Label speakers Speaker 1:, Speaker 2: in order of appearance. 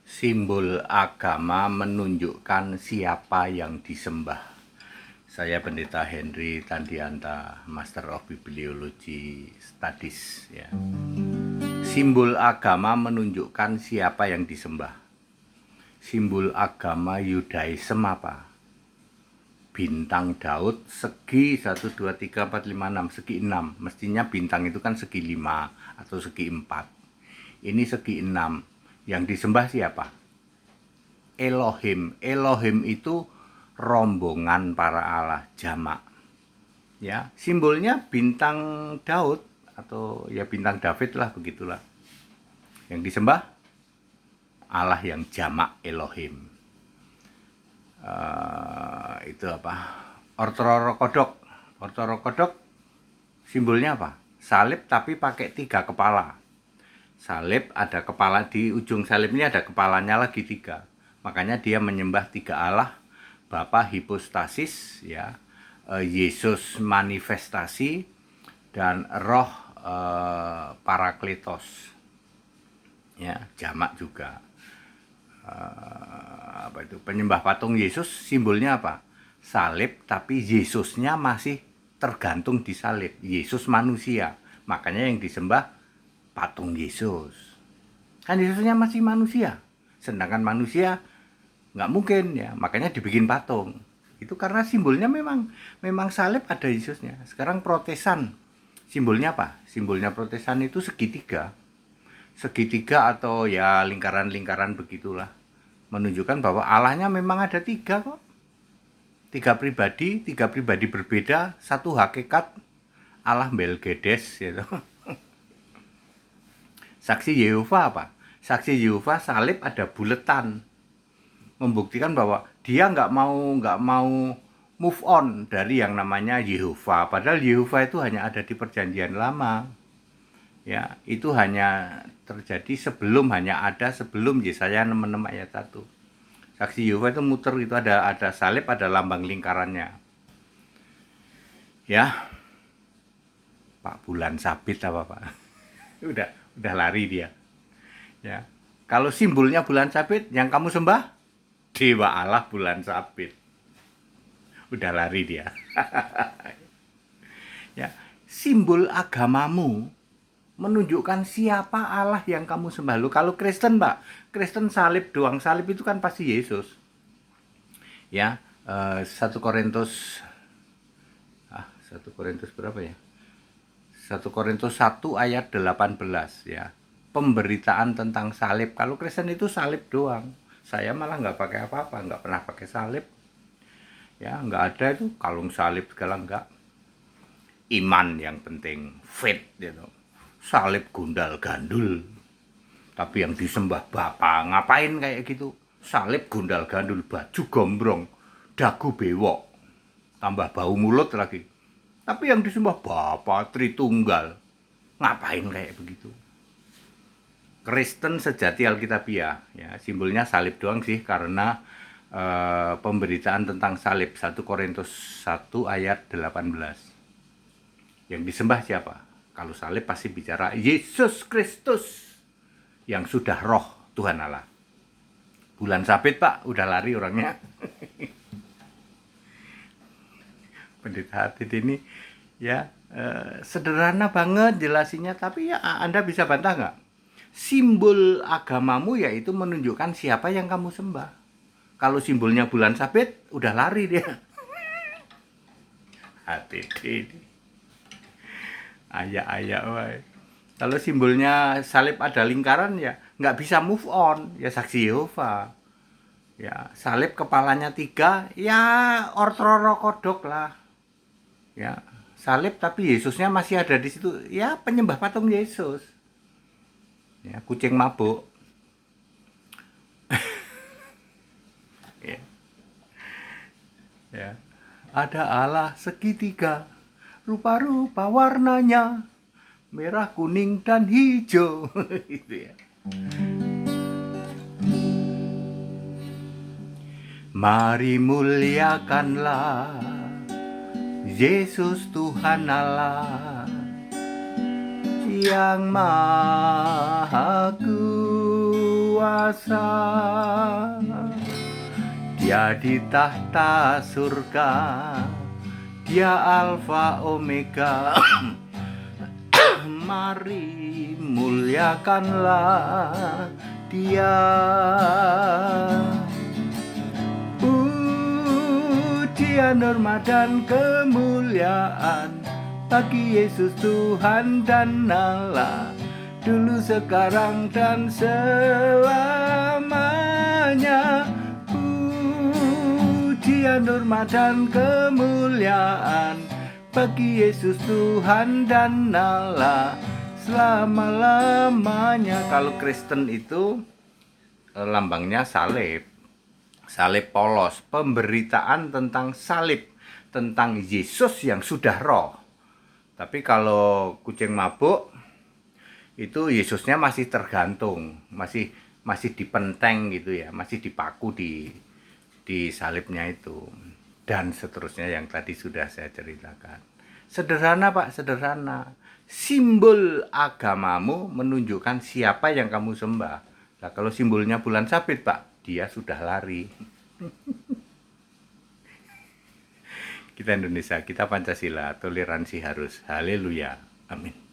Speaker 1: Simbol agama menunjukkan siapa yang disembah. Saya Pendeta Henry Tandianta, Master of Bibliology Studies. Ya. Simbol agama menunjukkan siapa yang disembah. Simbol agama Yudaism apa? Bintang Daud segi 1, 2, 3, 4, 5, 6, segi 6. Mestinya bintang itu kan segi 5 atau segi 4. Ini segi 6. Yang disembah siapa? Elohim. Elohim itu rombongan para Allah, jamak. Ya, simbolnya bintang Daud atau ya bintang David lah, begitulah. Yang disembah Allah yang jamak, Elohim. Itu apa? Ortorokodok. Ortorokodok simbolnya apa? Salib tapi pakai 3 kepala. Salib ada kepala, di ujung salibnya ada kepalanya lagi 3. Makanya dia menyembah 3 Allah, Bapa hipostasis, ya, Yesus manifestasi, dan Roh Parakletos, ya, jamak juga. Apa itu? Penyembah patung Yesus simbolnya apa? Salib, tapi Yesusnya masih tergantung di salib. Yesus manusia, makanya yang disembah patung Yesus. Kan Yesusnya masih manusia, sedangkan manusia nggak mungkin, ya, makanya dibikin patung. Itu karena simbolnya memang salib ada Yesusnya. Sekarang Protesan simbolnya apa? Simbolnya Protesan itu segitiga. Segitiga atau ya lingkaran-lingkaran begitulah. Menunjukkan bahwa Allahnya memang ada 3 kok. 3 pribadi berbeda, satu hakikat, Allah Belgedes, gitu. Saksi Yehova apa? Saksi Yehova salib ada buletan, membuktikan bahwa dia nggak mau move on dari yang namanya Yehova. Padahal Yehova itu hanya ada di Perjanjian Lama. Ya, itu hanya terjadi hanya ada sebelum Yesaya 66 ayat 1. Saksi Yehova itu muter, itu ada salib, ada lambang lingkarannya. Ya, Pak Bulan Sabit apa Pak? udah lari dia. Ya. Kalau simbolnya bulan sabit, yang kamu sembah Dewa Allah bulan sabit. Udah lari dia. Ya, simbol agamamu menunjukkan siapa Allah yang kamu sembah. Lu kalau Kristen, Pak, Kristen salib doang. Salib itu kan pasti Yesus. Ya, 1 Korintus 1 Korintus berapa ya? 1 Korintus 1 ayat 18, ya. Pemberitaan tentang salib. Kalau Kristen itu salib doang. Saya malah nggak pakai apa-apa, nggak pernah pakai salib. Ya, nggak ada itu kalung salib segala, nggak. Iman yang penting, faith, gitu. Salib gundal gandul. Tapi yang disembah Bapa, ngapain kayak gitu? Salib gundal gandul, baju gombrong, dagu bewok, tambah bau mulut lagi. Tapi yang disembah Bapa Tritunggal, ngapain kayak begitu? Kristen sejati Alkitabiah, ya, simbolnya salib doang sih, karena pemberitaan tentang salib 1 Korintus 1 ayat 18. Yang disembah siapa? Kalau salib pasti bicara Yesus Kristus yang sudah roh Tuhan Allah. Bulan sabit, Pak, udah lari orangnya. Pendeta Hatid ini ya sederhana banget jelasinya, tapi ya Anda bisa bantah nggak? Simbol agamamu yaitu menunjukkan siapa yang kamu sembah. Kalau simbolnya bulan sabit, udah lari dia. Hatid ini ayak-ayak, woy. Kalau simbolnya salib ada lingkaran, ya nggak bisa move on, ya saksi Yehova. Ya, salib kepalanya 3, ya ortorokodok lah. Ya, salib tapi Yesusnya masih ada di situ, ya penyembah patung Yesus. Ya, kucing mabuk. Ya, ya. Ada Allah segitiga, rupa-rupa warnanya, merah, kuning, dan hijau. Gitu ya. Mari muliakanlah Yesus Tuhan Allah yang maha kuasa. berkuasa. Dia di tahta surga, Dia Alfa Omega. Mari muliakanlah Dia. Pujian, hormat dan kemuliaan bagi Yesus Tuhan dan Allah, dulu, sekarang, dan selamanya. Pujian, hormat dan kemuliaan bagi Yesus Tuhan dan Allah, selama-lamanya. Kalau Kristen itu lambangnya salib. Salib polos, pemberitaan tentang salib, tentang Yesus yang sudah roh. Tapi kalau kucing mabuk, itu Yesusnya masih tergantung, masih dipenteng gitu ya, masih dipaku di salibnya itu, dan seterusnya yang tadi sudah saya ceritakan. Sederhana Pak, sederhana. Simbol agamamu menunjukkan siapa yang kamu sembah. Nah, kalau simbolnya bulan sabit Pak, dia sudah lari. Kita Indonesia, kita Pancasila, toleransi harus. Haleluya, amin.